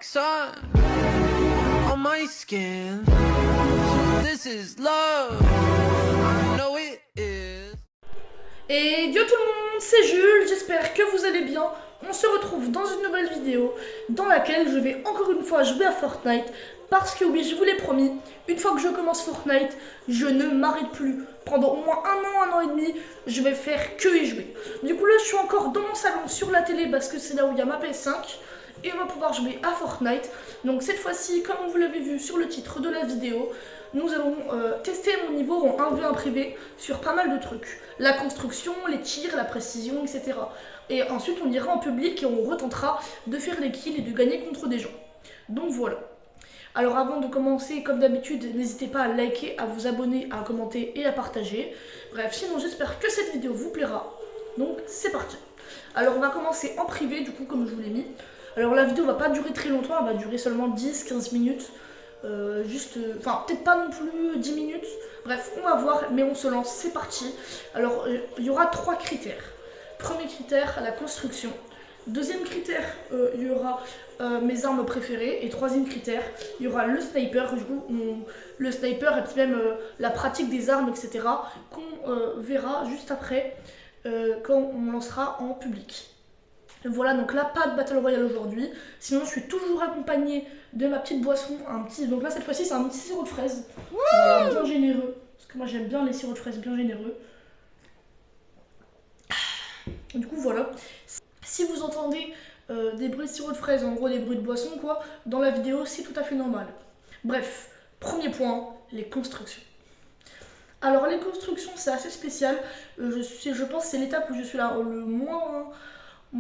like sun on my skin. This is love, I know it is. Et yo tout le monde, c'est Jules, j'espère que vous allez bien. On se retrouve dans une nouvelle vidéo dans laquelle je vais encore une fois jouer à Fortnite. Parce que oui, je vous l'ai promis, une fois que je commence Fortnite, je ne m'arrête plus. Pendant au moins un an et demi, je vais faire que y jouer. Du coup là, je suis encore dans mon salon sur la télé parce que c'est là où il y a ma PS5. Et on va pouvoir jouer à Fortnite. Donc cette fois-ci, comme vous l'avez vu sur le titre de la vidéo, nous allons tester mon niveau en 1v1 privé sur pas mal de trucs. La construction, les tirs, la précision, etc. Et ensuite on ira en public et on retentera de faire les kills et de gagner contre des gens. Donc voilà. Alors avant de commencer, comme d'habitude, n'hésitez pas à liker, à vous abonner, à commenter et à partager. Bref, sinon j'espère que cette vidéo vous plaira. Donc c'est parti. Alors on va commencer en privé, du coup comme je vous l'ai mis. Alors la vidéo va pas durer très longtemps, elle va durer seulement 10-15 minutes. Enfin peut-être pas non plus 10 minutes. Bref, on va voir, mais on se lance, c'est parti. Alors il y aura 3 critères. Premier critère, la construction. Deuxième critère, il y aura mes armes préférées. Et troisième critère, il y aura le sniper. Du coup, le sniper et puis même la pratique des armes, etc. qu'on verra juste après quand on lancera en public. Voilà, donc là, pas de Battle Royale aujourd'hui. Sinon, je suis toujours accompagnée de ma petite boisson. Donc là, cette fois-ci, c'est un petit sirop de fraise. Voilà, bien généreux. Parce que moi, j'aime bien les sirops de fraises bien généreux. Du coup, voilà. Si vous entendez des bruits de sirop de fraise, en gros des bruits de boisson, quoi, dans la vidéo, c'est tout à fait normal. Bref, premier point, les constructions. Alors, les constructions, c'est assez spécial. Je pense que c'est l'étape où je suis là le moins...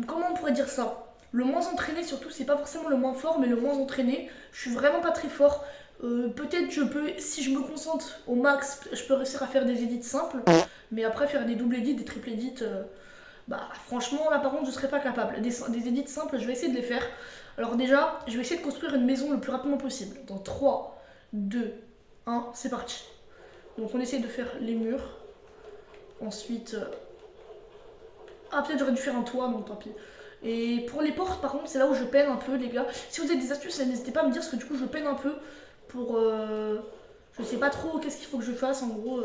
Comment on pourrait dire ça? Le moins entraîné surtout, c'est pas forcément le moins fort, mais le moins entraîné. Je suis vraiment pas très fort. Peut-être je peux, si je me concentre au max, je peux réussir à faire des edits simples. Mais après faire des doubles edits, des triples edits, bah franchement là par contre je serais pas capable. Des edits simples, je vais essayer de les faire. Alors déjà, je vais essayer de construire une maison le plus rapidement possible. Dans 3, 2, 1, c'est parti. Donc on essaie de faire les murs. Ensuite... Ah, peut-être j'aurais dû faire un toit, donc tant pis. Et pour les portes, par contre, c'est là où je peine un peu, les gars. Si vous avez des astuces, n'hésitez pas à me dire, parce que du coup, je peine un peu pour... je sais pas trop qu'est-ce qu'il faut que je fasse, en gros,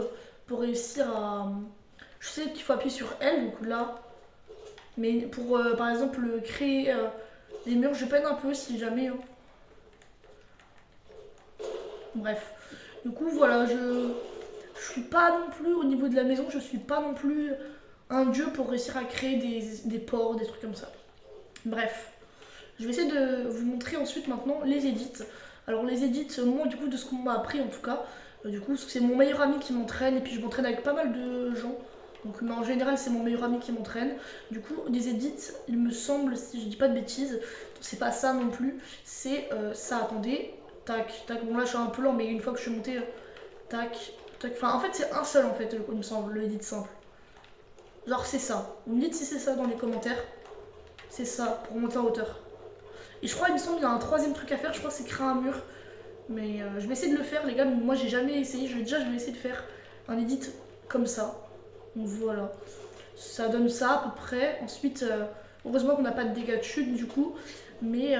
pour réussir à... Je sais qu'il faut appuyer sur L, donc là. Mais pour, par exemple, créer les murs, je peine un peu, si jamais. Hein. Bref. Du coup, voilà, je suis pas non plus, au niveau de la maison, je suis pas non plus un dieu pour réussir à créer des ports, des trucs comme ça. Bref, je vais essayer de vous montrer ensuite maintenant les edits. Alors les edits, moi du coup de ce qu'on m'a appris en tout cas, du coup c'est mon meilleur ami qui m'entraîne et puis je m'entraîne avec pas mal de gens. Donc mais en général c'est mon meilleur ami qui m'entraîne. Du coup des edits, il me semble, si je dis pas de bêtises, c'est pas ça non plus, c'est ça, attendez, tac, tac, bon là je suis un peu lent mais une fois que je suis monté, tac, tac, enfin en fait c'est un seul en fait il me semble, le edit simple. Genre c'est ça. Vous me dites si c'est ça dans les commentaires. C'est ça, pour monter en hauteur. Et je crois, il me semble, qu'il y a un troisième truc à faire. Je crois que c'est créer un mur. Mais je vais essayer de le faire, les gars. Mais moi, j'ai jamais essayé. Je vais essayer de faire un edit comme ça. Donc voilà. Ça donne ça à peu près. Ensuite, heureusement qu'on n'a pas de dégâts de chute du coup. Mais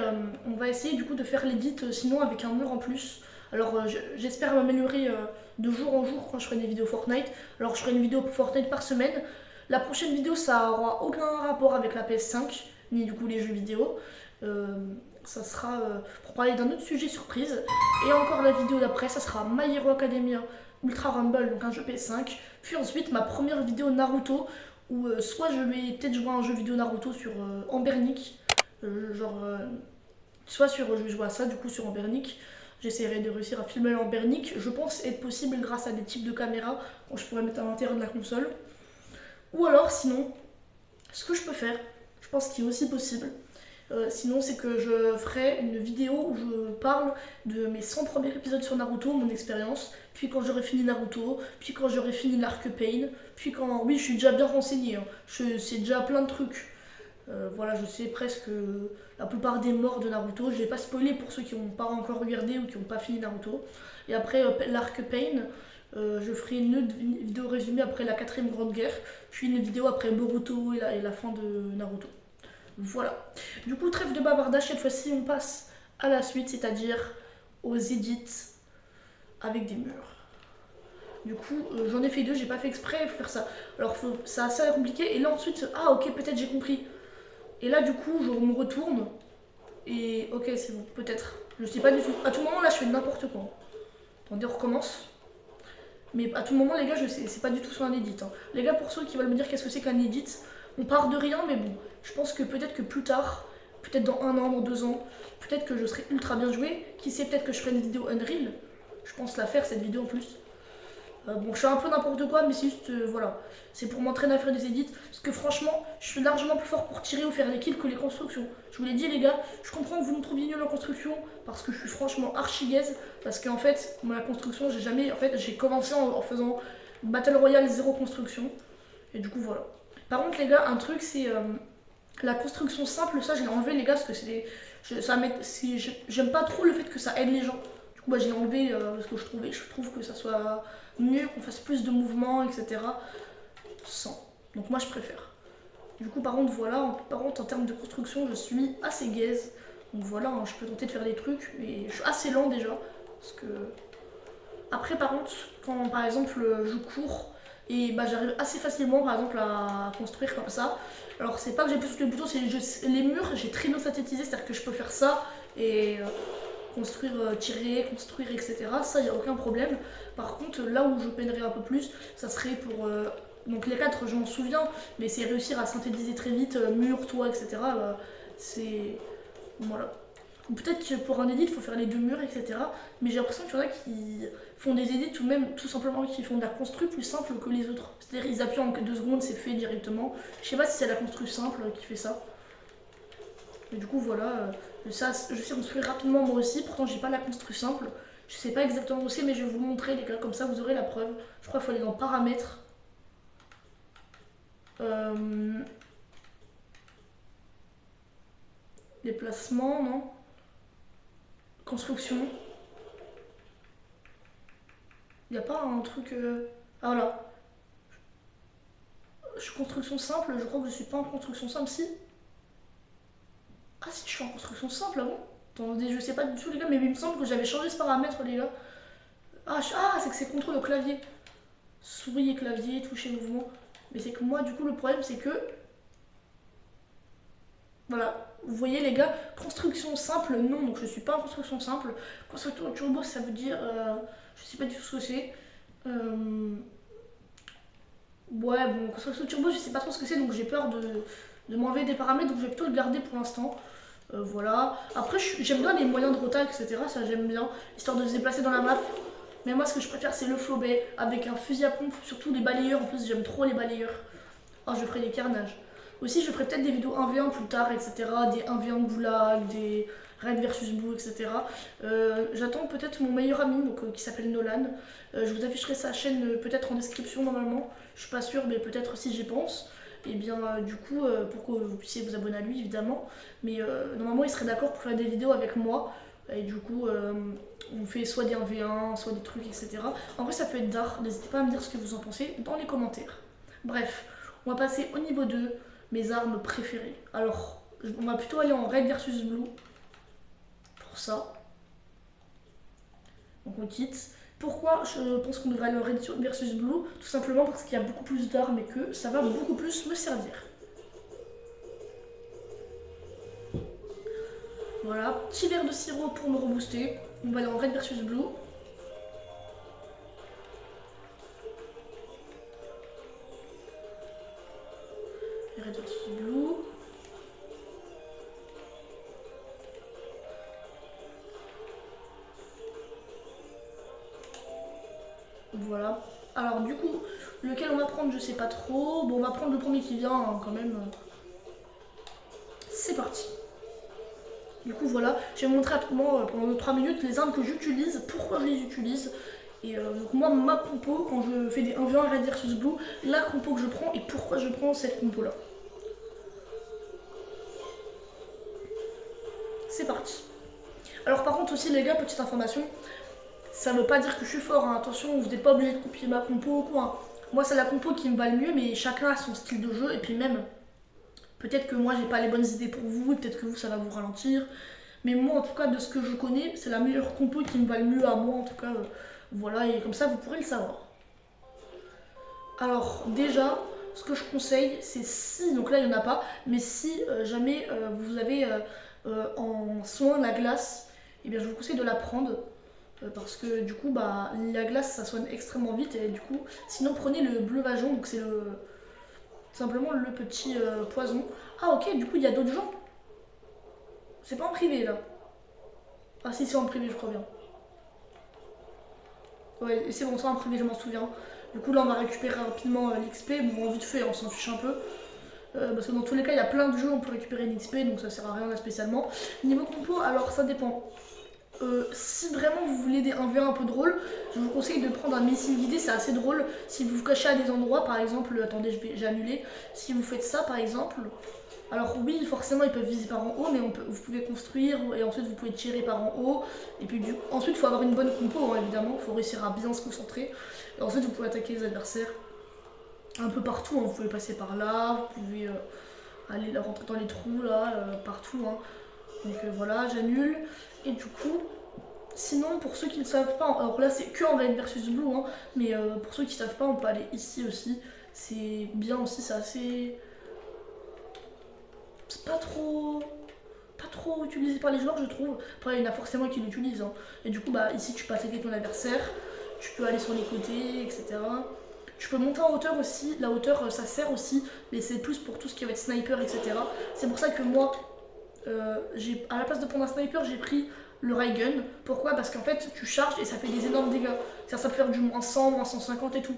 on va essayer du coup de faire l'edit sinon avec un mur en plus. Alors j'espère m'améliorer de jour en jour quand je ferai des vidéos Fortnite. Alors je ferai une vidéo Fortnite par semaine. La prochaine vidéo, ça aura aucun rapport avec la PS5, ni du coup les jeux vidéo. Ça sera pour parler d'un autre sujet surprise. Et encore la vidéo d'après, ça sera My Hero Academia Ultra Rumble, donc un jeu PS5. Puis ensuite ma première vidéo Naruto, où soit je vais peut-être jouer à un jeu vidéo Naruto sur Ambernic, soit je vais jouer à ça du coup sur Ambernic. J'essaierai de réussir à filmer l'Ambernic. Je pense être possible grâce à des types de caméras que je pourrais mettre à l'intérieur de la console. Ou alors, sinon, ce que je peux faire, je pense qu'il est aussi possible, sinon c'est que je ferai une vidéo où je parle de mes 100 premiers épisodes sur Naruto, mon expérience, puis quand j'aurai fini Naruto, puis quand j'aurai fini l'arc Pain, puis quand... Oui, je suis déjà bien renseigné, hein. Je sais déjà plein de trucs. Voilà, je sais presque la plupart des morts de Naruto. Je vais pas spoiler pour ceux qui n'ont pas encore regardé ou qui n'ont pas fini Naruto. Et après l'arc Pain, je ferai une vidéo résumée après la 4ème grande guerre, puis une vidéo après Boruto et la fin de Naruto. Voilà. Du coup, trêve de bavardage, cette fois-ci on passe à la suite, c'est-à-dire aux edits avec des murs. Du coup, j'en ai fait 2, j'ai pas fait exprès de faire ça. Alors, c'est assez compliqué. Et là, ensuite, ah ok, peut-être j'ai compris. Et là, du coup, je me retourne. Et ok, c'est bon, peut-être. Je sais pas du tout. À tout moment, là, je fais n'importe quoi. Attendez, on recommence. Mais à tout moment, les gars, je sais, c'est pas du tout sur un edit. Hein. Les gars, pour ceux qui veulent me dire qu'est-ce que c'est qu'un edit, on part de rien, mais bon, je pense que peut-être que plus tard, peut-être dans 1 an, dans 2 ans, peut-être que je serai ultra bien joué. Qui sait, peut-être que je ferai une vidéo Unreal. Je pense la faire, cette vidéo en plus. Bon, je fais un peu n'importe quoi, mais c'est juste, voilà. C'est pour m'entraîner à faire des edits. Parce que franchement, je suis largement plus fort pour tirer ou faire les kills que les constructions. Je vous l'ai dit, les gars, je comprends que vous me trouviez nul en construction, parce que je suis franchement archi gaze. Parce qu'en fait, moi, la construction, j'ai jamais. En fait, j'ai commencé en faisant Battle Royale 0 construction. Et du coup, voilà. Par contre, les gars, un truc, c'est la construction simple. Ça, je l'ai enlevé, les gars, parce que c'est. J'aime pas trop le fait que ça aide les gens. Du coup, bah, j'ai enlevé parce que je trouve que ça soit mieux, qu'on fasse plus de mouvements, etc. Sans. Donc moi je préfère. Du coup par contre voilà, en termes de construction je suis assez gaze. Donc voilà, hein, je peux tenter de faire des trucs, mais je suis assez lent déjà. Parce que. Après par contre, quand par exemple je cours, et bah j'arrive assez facilement par exemple à construire comme ça. Alors c'est pas que j'ai plus le bouton, c'est les murs, j'ai très bien synthétisé, c'est-à-dire que je peux faire ça et construire, tirer, construire, etc. Ça, il n'y a aucun problème. Par contre, là où je peinerais un peu plus, ça serait pour. Donc les 4, je m'en souviens, mais c'est réussir à synthétiser très vite, mur, toit, etc. C'est. Voilà. Ou peut-être que pour un edit, il faut faire les 2 murs, etc. Mais j'ai l'impression qu'il y en a qui font des edits ou même tout simplement qui font de la construction plus simple que les autres. C'est-à-dire ils appuient en 2 secondes, c'est fait directement. Je sais pas si c'est la construction simple qui fait ça. Et du coup, voilà, ça, je sais construire rapidement moi aussi. Pourtant, j'ai pas la construction simple. Je sais pas exactement où c'est, mais je vais vous montrer, les gars, comme ça vous aurez la preuve. Je crois qu'il faut aller dans paramètres. Déplacement, non. Construction. Il n'y a pas un truc. Ah voilà. Je suis construction simple, je crois que je suis pas en construction simple, si. Ah si, je suis en construction simple, avant. Attendez, je sais pas du tout, les gars, mais il me semble que j'avais changé ce paramètre, les gars. Ah, c'est que c'est contrôle au clavier. Souris et clavier, toucher mouvement. Mais c'est que moi, du coup, le problème, c'est que. Voilà, vous voyez, les gars, construction simple, non, donc je suis pas en construction simple. Construction turbo, ça veut dire. Je sais pas du tout ce que c'est. Ouais, bon, construction turbo, je sais pas trop ce que c'est, donc j'ai peur de m'enlever des paramètres, donc je vais plutôt le garder pour l'instant. Voilà. Après, j'aime bien les moyens de rota, etc. Ça, j'aime bien, histoire de se déplacer dans la map. Mais moi, ce que je préfère, c'est le flowbay avec un fusil à pompe, surtout les balayeurs. En plus, j'aime trop les balayeurs. Oh, je ferai des carnages. Aussi, je ferai peut-être des vidéos 1v1 plus tard, etc. Des 1v1 goulag, des Red versus Blue, etc. J'attends peut-être mon meilleur ami donc, qui s'appelle Nolan. Je vous afficherai sa chaîne peut-être en description normalement. Je suis pas sûre, mais peut-être si j'y pense. Et bien, du coup, pour que vous puissiez vous abonner à lui, évidemment. Mais normalement, il serait d'accord pour faire des vidéos avec moi. Et du coup, on fait soit des 1v1, soit des trucs, etc. En vrai, ça peut être d'art. N'hésitez pas à me dire ce que vous en pensez dans les commentaires. Bref, on va passer au niveau 2, mes armes préférées. Alors, on va plutôt aller en Red versus Blue. Pour ça. Donc on quitte. Pourquoi je pense qu'on devrait aller en Red versus Blue? Tout simplement parce qu'il y a beaucoup plus d'armes et que ça va beaucoup plus me servir. Voilà, petit verre de sirop pour me rebooster. On va aller en Red versus Blue. Red versus Blue. Voilà. Alors du coup, lequel on va prendre, je sais pas trop. Bon, on va prendre le premier qui vient hein, quand même. C'est parti. Du coup voilà, je vais montrer rapidement pendant 3 minutes les armes que j'utilise, pourquoi je les utilise. Et donc moi ma compo, quand je fais des 1v1 Red versus Blue, la compo que je prends et pourquoi je prends cette compo là. C'est parti. Alors par contre aussi les gars, petite information, ça veut pas dire que je suis fort, hein. Attention, vous n'êtes pas obligé de copier ma compo ou quoi. Hein. Moi c'est la compo qui me va le mieux, mais chacun a son style de jeu et puis même, peut-être que moi j'ai pas les bonnes idées pour vous, peut-être que vous ça va vous ralentir. Mais moi, en tout cas, de ce que je connais, c'est la meilleure compo qui me va le mieux à moi, en tout cas. Voilà, et comme ça, vous pourrez le savoir. Alors, déjà, ce que je conseille, c'est si, donc là, il n'y en a pas, mais si jamais vous avez en soin la glace, eh bien, je vous conseille de la prendre. Parce que du coup, bah, la glace, ça soigne extrêmement vite. Et du coup, sinon, prenez le bleu vajon, donc c'est le simplement le petit poison. Ah, ok, du coup, il y a d'autres gens. C'est pas en privé, là. Ah, si, c'est en privé, je crois bien. Ouais, c'est bon, ça en privé, je m'en souviens. Du coup, là, on va récupérer rapidement l'XP. Bon, vite fait, on s'en fiche un peu. Parce que dans tous les cas, il y a plein de jeux où on peut récupérer une XP, donc ça sert à rien là spécialement. Niveau compo, alors ça dépend. Si vraiment vous voulez des 1v1 un peu drôle, je vous conseille de prendre un missile guidé, c'est assez drôle. Si vous vous cachez à des endroits, par exemple, attendez, j'ai annulé. Si vous faites ça, par exemple, alors oui, forcément, ils peuvent viser par en haut, mais vous pouvez construire et ensuite vous pouvez tirer par en haut. Et puis ensuite, il faut avoir une bonne compo, hein, évidemment. Il faut réussir à bien se concentrer. Et ensuite, vous pouvez attaquer les adversaires un peu partout. Hein. Vous pouvez passer par là, vous pouvez aller rentrer dans les trous là, partout. Hein. Donc voilà, j'annule. Et du coup, sinon, pour ceux qui ne savent pas, alors là c'est que en Red versus Blue, hein, mais pour ceux qui ne savent pas, on peut aller ici aussi. C'est bien aussi, c'est assez. C'est pas trop utilisé par les joueurs, je trouve. Après, il y en a forcément qui l'utilisent. Hein. Et du coup, bah ici tu peux attaquer ton adversaire, tu peux aller sur les côtés, etc. Tu peux monter en hauteur aussi. La hauteur, ça sert aussi, mais c'est plus pour tout ce qui va être sniper, etc. C'est pour ça que moi, à la place de prendre un sniper, j'ai pris le ray gun. Pourquoi? Parce qu'en fait, tu charges et ça fait des énormes dégâts. Ça peut faire du moins 100, moins 150 et tout.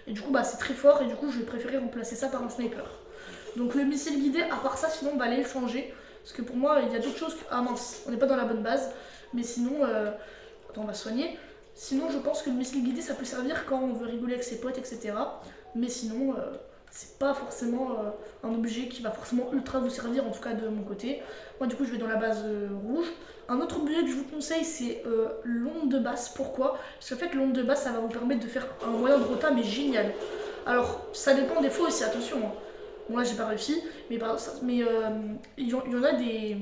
Et du coup, bah, c'est très fort et du coup, je vais préférer remplacer ça par un sniper. Donc le missile guidé, à part ça, sinon, on va aller le changer. Parce que pour moi, il y a d'autres choses que... Ah mince, on n'est pas dans la bonne base. Mais sinon, attends, on va soigner. Sinon, je pense que le missile guidé, ça peut servir quand on veut rigoler avec ses potes, etc. Mais sinon, c'est pas forcément un objet qui va forcément ultra vous servir, en tout cas de mon côté. Moi, du coup, je vais dans la base rouge. Un autre objet que je vous conseille, c'est l'onde de basse. Pourquoi? Parce qu'en fait, l'onde de basse, ça va vous permettre de faire un moyen de rota, mais génial. Alors, ça dépend des fois aussi, attention. Hein. Bon, là, j'ai pas réussi, mais il y en a des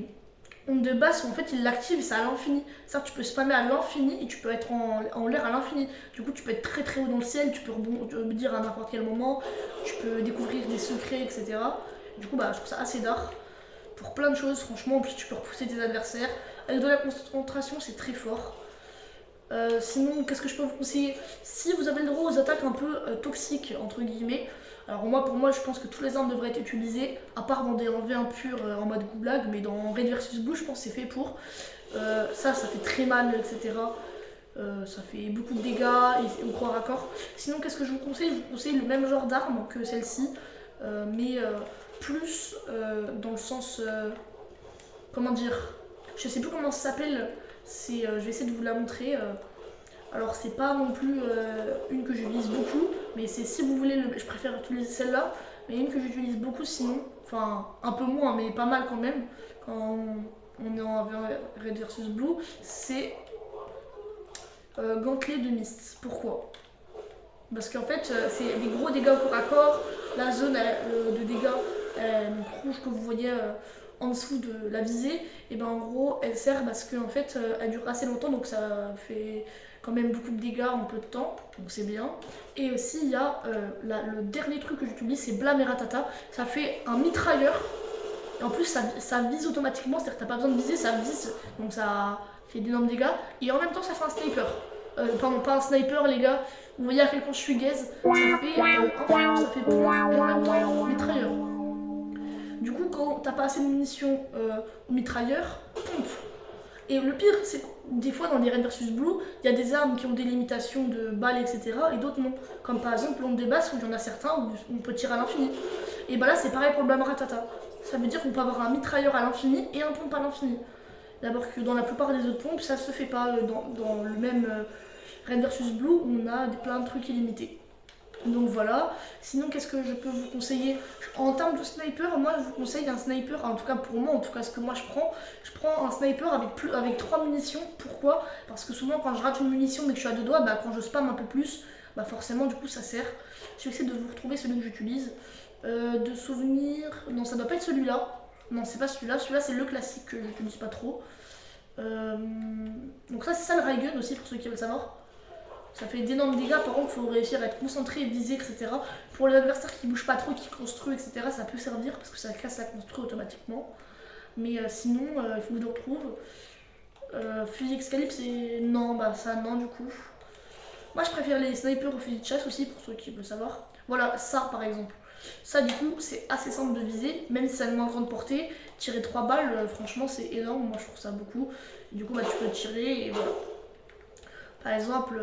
ondes de basse où en fait il l'active et c'est à l'infini. Ça, tu peux spammer à l'infini et tu peux être en l'air à l'infini. Du coup, tu peux être très très haut dans le ciel, tu peux rebondir à n'importe quel moment, tu peux découvrir des secrets, etc. Du coup, bah, je trouve ça assez d'art pour plein de choses. Franchement, en plus, tu peux repousser tes adversaires. Avec de la concentration, c'est très fort. Sinon, qu'est-ce que je peux vous conseiller? Si vous avez le droit aux attaques un peu toxiques, entre guillemets, alors pour moi, je pense que toutes les armes devraient être utilisées, à part dans des 1v1 purs en mode goulag, mais dans Red vs Blue, je pense que c'est fait pour. Ça fait très mal, etc. Ça fait beaucoup de dégâts et au corps à corps. Sinon, qu'est-ce que je vous conseille? Je vous conseille le même genre d'arme que celle-ci, mais plus dans le sens... comment dire? Je sais plus comment ça s'appelle. Je vais essayer de vous la montrer. Alors c'est pas non plus une que j'utilise beaucoup, mais c'est si vous voulez, je préfère utiliser celle-là, mais une que j'utilise beaucoup sinon, enfin un peu moins, mais pas mal quand même, quand on est en Red versus Blue, c'est gantelet de mist. Pourquoi? Parce qu'en fait c'est des gros dégâts au corps à corps, la zone de dégâts rouge que vous voyez en dessous de la visée, et ben en gros elle sert parce qu'en fait elle dure assez longtemps, donc ça fait quand même beaucoup de dégâts en peu de temps, donc c'est bien. Et aussi il y a le dernier truc que j'utilise, c'est Blam et Ratata. Ça fait un mitrailleur, et en plus ça vise automatiquement, c'est-à-dire que t'as pas besoin de viser, ça vise, donc ça fait d'énormes dégâts, et en même temps ça fait un sniper. Pardon, pas un sniper les gars, vous voyez à quel point je suis gaze, ça fait point et en même temps mitrailleur. Du coup, quand t'as pas assez de munitions au mitrailleur, pompe. Et le pire, c'est que des fois dans les Red vs Blue, il y a des armes qui ont des limitations de balles, etc. et d'autres non. Comme par exemple l'onde des basses où il y en a certains où on peut tirer à l'infini. Et bah là, c'est pareil pour le Blam Ratata. Ça veut dire qu'on peut avoir un mitrailleur à l'infini et un pompe à l'infini. D'abord que dans la plupart des autres pompes, ça se fait pas dans le même Red vs Blue où on a plein de trucs illimités. Donc voilà. Sinon, qu'est-ce que je peux vous conseiller? En termes de sniper, moi je vous conseille un sniper, en tout cas pour moi, en tout cas ce que moi je prends un sniper avec 3 munitions. Pourquoi? Parce que souvent quand je rate une munition mais que je suis à 2 doigts, bah, quand je spam un peu plus, bah forcément du coup ça sert. Je vais essayer de vous retrouver celui que j'utilise. De souvenir... Non, ça doit pas être celui-là. Non, c'est pas celui-là. Celui-là c'est le classique que j'utilise pas trop. Donc ça c'est ça le Raigun aussi pour ceux qui veulent savoir. Ça fait d'énormes dégâts, par contre il faut réussir à être concentré, viser, etc. Pour les adversaires qui bougent pas trop, qui construisent, etc. ça peut servir parce que ça casse la construit automatiquement. Mais sinon il faut que je le retrouve. Fusil Excalibur c'est... Non, bah ça non du coup. Moi je préfère les snipers au fusil de chasse aussi pour ceux qui veulent savoir. Voilà, ça par exemple. Ça du coup c'est assez simple de viser, même si ça a une moins grande portée. Tirer 3 balles, franchement c'est énorme, moi je trouve ça beaucoup. Et du coup bah tu peux tirer et voilà. Par exemple,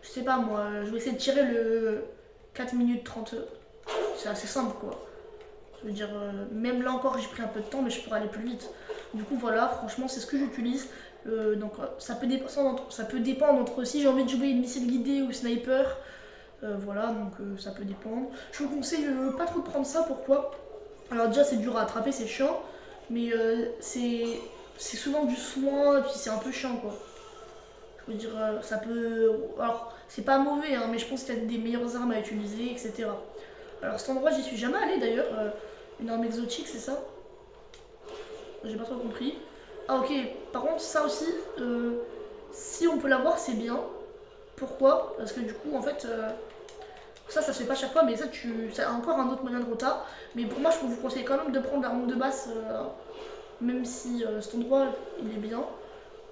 je sais pas moi, je vais essayer de tirer le 4 minutes 30. C'est assez simple quoi. Je veux dire, même là encore j'ai pris un peu de temps mais je pourrais aller plus vite. Du coup voilà, franchement c'est ce que j'utilise. Donc ça peut dépendre entre si j'ai envie de jouer une missile guidée ou sniper. Voilà, donc ça peut dépendre. Je vous conseille pas trop de prendre ça, pourquoi? Alors déjà c'est dur à attraper, c'est chiant. Mais c'est souvent du soin et puis c'est un peu chiant quoi. Je veux dire, ça peut... Alors c'est pas mauvais, hein, mais je pense qu'il y a des meilleures armes à utiliser, etc. Alors cet endroit j'y suis jamais allé d'ailleurs. Une arme exotique c'est ça? J'ai pas trop compris. Ah ok, par contre ça aussi, si on peut l'avoir c'est bien. Pourquoi? Parce que du coup en fait, ça se fait pas chaque fois, mais ça c'est encore un autre moyen de rota. Mais pour moi je vous conseille quand même de prendre la ronde de basse, même si cet endroit il est bien.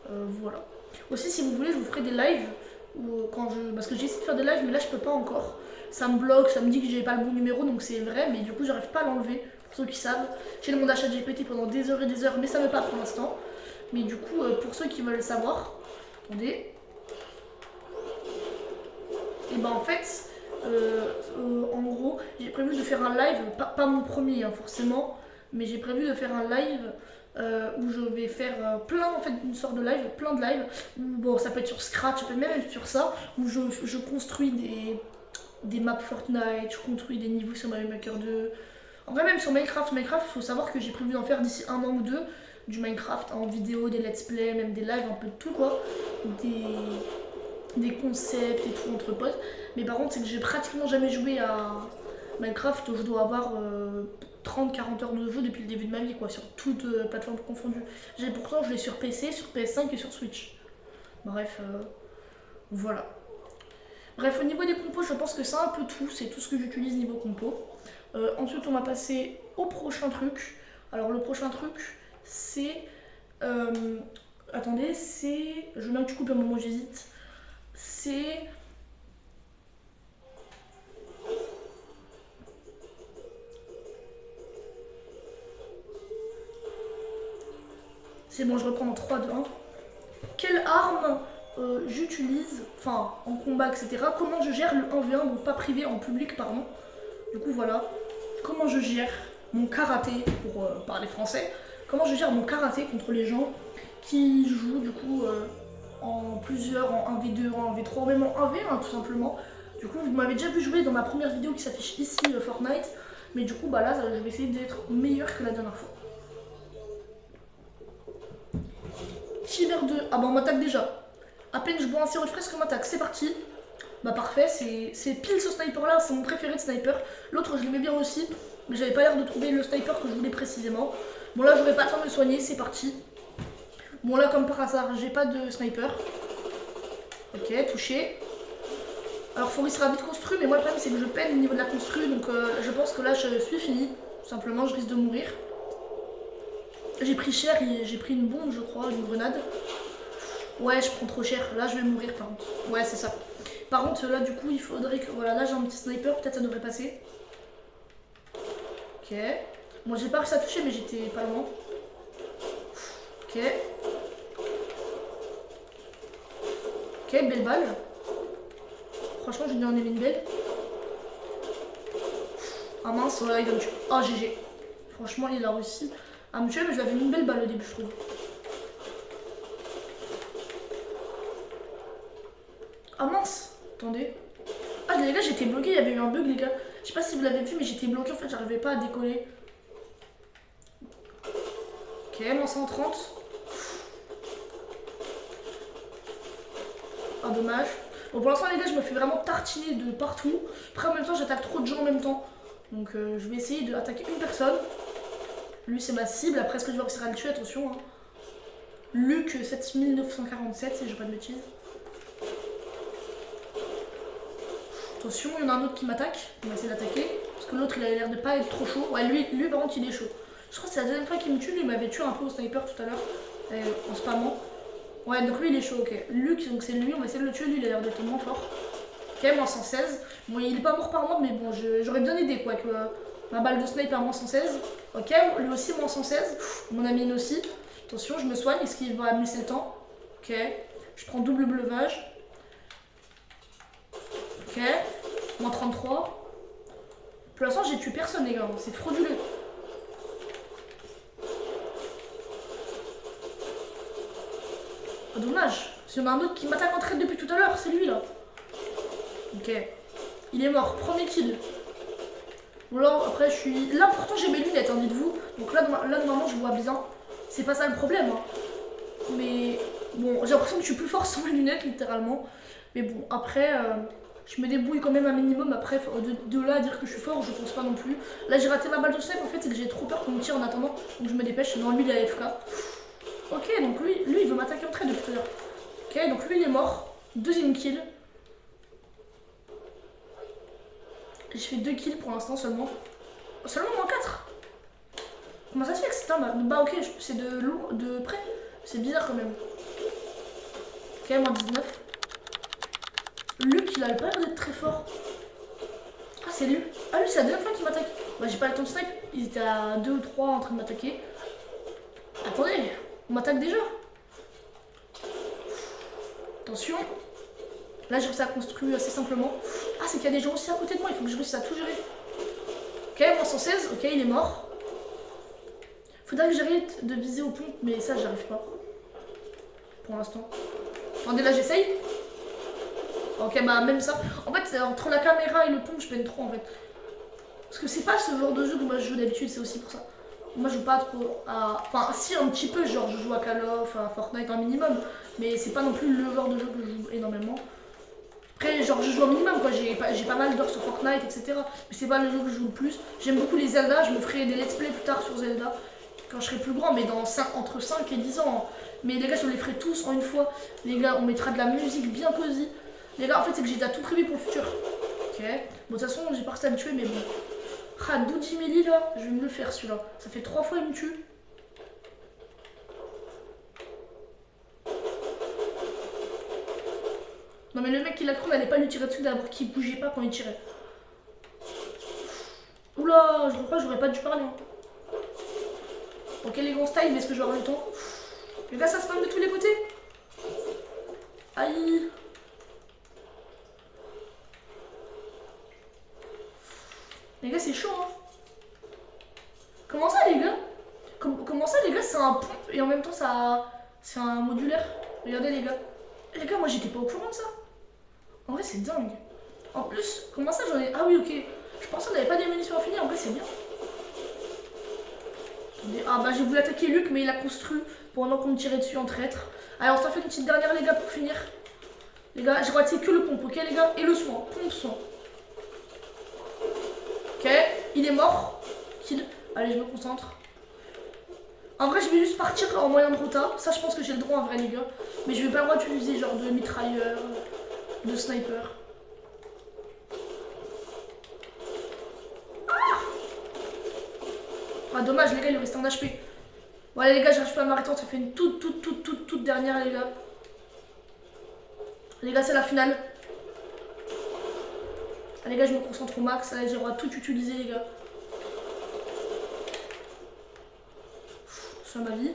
Voilà. Aussi si vous voulez je vous ferai des lives, parce que j'ai essayé de faire des lives mais là je peux pas encore. Ça me bloque, ça me dit que j'ai pas le bon numéro donc c'est vrai, mais du coup j'arrive pas à l'enlever. Pour ceux qui savent, j'ai demandé à ChatGPT pendant des heures et des heures, mais ça veut pas pour l'instant. Mais du coup, pour ceux qui veulent savoir, attendez. Et ben en fait, en gros, j'ai prévu de faire un live, pas mon premier hein, forcément, mais j'ai prévu de faire un live où je vais faire plein, en fait, une sorte de live, plein de lives. Où, bon, ça peut être sur Scratch, ça peut même être sur ça, où je construis des maps Fortnite, je construis des niveaux sur Mario Maker 2. En vrai, même sur Minecraft, il faut savoir que j'ai prévu d'en faire d'ici 1 an ou 2 du Minecraft en vidéo, des let's play, même des lives, un peu de tout quoi. Des concepts et tout entre potes. Mais par contre, c'est que j'ai pratiquement jamais joué à Minecraft. Je dois avoir 30-40 heures de jeu depuis le début de ma vie, quoi, sur toutes plateformes confondues. Pourtant, je l'ai sur PC, sur PS5 et sur Switch. Bref, voilà. Bref, au niveau des compos, je pense que c'est un peu tout. C'est tout ce que j'utilise niveau compo. Ensuite, on va passer au prochain truc. Alors, le prochain truc, c'est... attendez, c'est... Je mets un petit coup à un moment où j'hésite. C'est... C'est bon, je reprends en 3, 2, 1. Quelle arme j'utilise, enfin, en combat, etc. Comment je gère le 1v1, donc pas privé, en public, pardon. Du coup, voilà. Comment je gère mon karaté, pour parler français. Comment je gère mon karaté contre les gens qui jouent, du coup, en plusieurs, en 1v2, en 1v3, même en 1v1, tout simplement. Du coup, vous m'avez déjà vu jouer dans ma première vidéo qui s'affiche ici, Fortnite. Mais du coup, bah là, je vais essayer d'être meilleur que la dernière fois. Fiver 2. Ah bah on m'attaque déjà. À peine je bois un sirop de fraise qu'on m'attaque. C'est parti. Bah parfait, c'est pile ce sniper là, c'est mon préféré de sniper. L'autre je l'aimais bien aussi, mais j'avais pas l'air de trouver le sniper que je voulais précisément. Bon là j'aurais pas le temps de me soigner, c'est parti. Bon là comme par hasard, j'ai pas de sniper. Ok, touché. Alors Forest sera vite construit, mais moi le problème c'est que je peine au niveau de la construit, donc je pense que là je suis fini. Tout simplement, je risque de mourir. J'ai pris cher, j'ai pris une bombe je crois, une grenade. Ouais, je prends trop cher, là je vais mourir par contre. Ouais, c'est ça. Par contre, là du coup, il faudrait que... Voilà, là j'ai un petit sniper, peut-être ça devrait passer. Ok. Bon, j'ai pas réussi à toucher, mais j'étais pas loin. Ok. Ok, belle balle. Franchement, j'ai bien en aimé une belle. Ah mince, ouais, il va me tuer. Oh, GG. Franchement, il a réussi à me tuer, mais je lui avais mis une belle balle au début, je trouve. Ah mince. Attendez. Ah les gars, j'étais bloqué, il y avait eu un bug les gars. Je sais pas si vous l'avez vu, mais j'étais bloqué en fait, j'arrivais pas à décoller. Ok, moins 130. Ah dommage. Bon pour l'instant les gars, je me fais vraiment tartiner de partout. Après en même temps, j'attaque trop de gens en même temps. Donc je vais essayer d'attaquer une personne. Lui c'est ma cible, après est-ce que je vais réussir à le tuer, attention hein. Luc 7947, si je dis pas de bêtises. Attention, il y en a un autre qui m'attaque. On va essayer d'attaquer. Parce que l'autre, il a l'air de pas être trop chaud. Ouais, lui par contre, il est chaud. Je crois que c'est la deuxième fois qu'il me tue. Lui, il m'avait tué un peu au sniper tout à l'heure. En spammant. Ouais, donc lui, il est chaud, ok. Luc, donc c'est lui, on va essayer de le tuer. Lui, il a l'air d'être moins fort. Ok, moins 116. Bon, il est pas mort par moi, mais bon, j'aurais bien aidé, quoi. Que ma balle de sniper, moins 116. Ok, lui aussi, moins 116. Mon ami aussi. Attention, je me soigne. Est-ce qu'il va me laisser le temps? Ok. Je prends double bleuvage. Ok. Moins 33. Pour l'instant, j'ai tué personne, les gars. C'est frauduleux. Oh, dommage. S'il y en a un autre qui m'attaque en trade depuis tout à l'heure, c'est lui, là. Ok. Il est mort. Premier kill. Bon, là, après, je suis... Là, pourtant, j'ai mes lunettes, hein, dites-vous. Donc là, normalement, je vois bien. C'est pas ça le problème, hein. Mais bon, j'ai l'impression que je suis plus fort sans mes lunettes, littéralement. Mais bon, après, je me débrouille quand même un minimum. Après, de là à dire que je suis fort, je pense pas non plus. Là, j'ai raté ma balle de snipe, en fait, c'est que j'ai trop peur qu'on me tire en attendant. Donc je me dépêche. Non, lui, il est AFK. Ok, donc lui il veut m'attaquer en trade depuis tout à l'heure. Ok, donc lui, il est mort. Deuxième kill. J'ai fait 2 kills pour l'instant seulement. Seulement moins 4. Comment ça se fait que c'est un... Bah ok, c'est de près. C'est bizarre quand même. Ok, moins 19. Luc, il a pas l'air d'être très fort. Ah, c'est lui. Ah, lui, c'est la deuxième fois qu'il m'attaque. Bah, j'ai pas le temps de snipe. Ils étaient à 2 ou 3 en train de m'attaquer. Attendez, on m'attaque déjà. Attention. Là, j'ai réussi à construire assez simplement. Ah, c'est qu'il y a des gens aussi à côté de moi. Il faut que je réussisse à tout gérer. Ok, moins 116. Ok, il est mort. Faudrait que j'arrête de viser au pont, mais ça, j'arrive pas. Pour l'instant. Attendez, là, j'essaye. Ok, bah, même ça. En fait, entre la caméra et le pont, je peine trop, en fait. Parce que c'est pas ce genre de jeu que moi je joue d'habitude, c'est aussi pour ça. Moi, je joue pas trop à... Enfin, si, un petit peu, genre, je joue à Call of, à Fortnite, un minimum. Mais c'est pas non plus le genre de jeu que je joue énormément. Après, genre, je joue un minimum, quoi. J'ai pas mal d'heures sur Fortnite, etc. Mais c'est pas le jeu que je joue le plus. J'aime beaucoup les Zelda. Je me ferai des let's play plus tard sur Zelda. Quand je serai plus grand, mais dans entre 5 et 10 ans. Mais les gars, je les ferai tous en une fois. Les gars, on mettra de la musique bien cosy. Les gars, en fait, c'est que j'ai déjà tout prévu pour le futur. Ok. Bon, de toute façon, j'ai pas réussi à me tuer, mais bon. Ah, Doujimeli, là, je vais me le faire, celui-là. Ça fait 3 fois il me tue. Non, mais le mec qui l'a cru, on n'allait pas lui tirer dessus d'abord, qu'il bougeait pas quand il tirait. Oula, je crois que j'aurais pas dû parler. Hein. Bon, quel élégant style, est-ce que je vais avoir le temps? Les gars, ça se passe de tous les côtés. Aïe. Les gars, c'est chaud, hein. Comment ça, les gars? Comment ça, les gars, c'est un pompe et en même temps, ça, c'est un modulaire. Regardez, les gars. Les gars, moi, j'étais pas au courant de ça. En vrai, c'est dingue. En plus, comment ça, j'en ai... Ah oui, ok. Je pensais qu'on n'avait pas des munitions infinies. En vrai, c'est bien. Ah bah, j'ai voulu attaquer Luc, mais il a construit pendant qu'on me tirait dessus en traître. Allez, on s'en fait une petite dernière, les gars, pour finir. Les gars, j'ai raté que le pompe, ok, les gars? Et le soin. Pompe, soin. Ok, il est mort. Kill. Allez, je me concentre. En vrai, je vais juste partir en moyen de rota. Ça, je pense que j'ai le droit en vrai, les gars. Mais je vais pas le droit d'utiliser genre de mitrailleur, de sniper. Ah, dommage, les gars, il reste un HP. Bon, allez, les gars, j'arrive pas à m'arrêter. Ça fait une toute dernière, les gars. Les gars, c'est la finale. Allez, les gars, je me concentre au max. Allez, j'ai le droit de tout utiliser, les gars. Sur ma vie.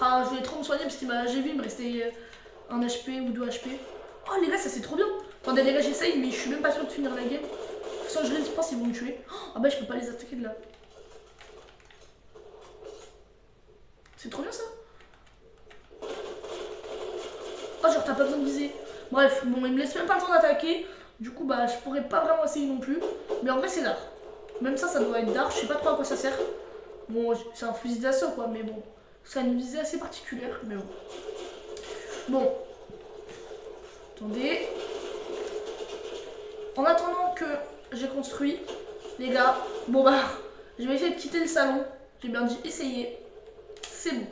Ah, je voulais trop me soigner parce qu'il j'ai vu, il me restait un HP ou 2 HP. Oh, les gars, ça c'est trop bien. Attendez, les gars, j'essaye, mais je suis même pas sûr de finir la game. De toute façon, je pense qu'ils vont me tuer. Ah bah, je peux pas les attaquer de là. C'est trop bien ça. Oh, genre, t'as pas besoin de viser. Bref, bon, il me laisse même pas le temps d'attaquer. Du coup, bah, je pourrais pas vraiment essayer non plus. Mais en vrai, c'est d'art. Même ça doit être d'art. Je sais pas trop à quoi ça sert. Bon, c'est un fusil d'assaut, quoi, mais bon. Ça a une visée assez particulière, mais bon. Bon. Attendez. En attendant que j'ai construit, les gars, bon bah, Je vais essayer de quitter le salon. J'ai bien dit essayer. C'est bon.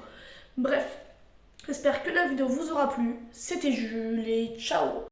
Bref, j'espère que la vidéo vous aura plu. C'était Jules et ciao.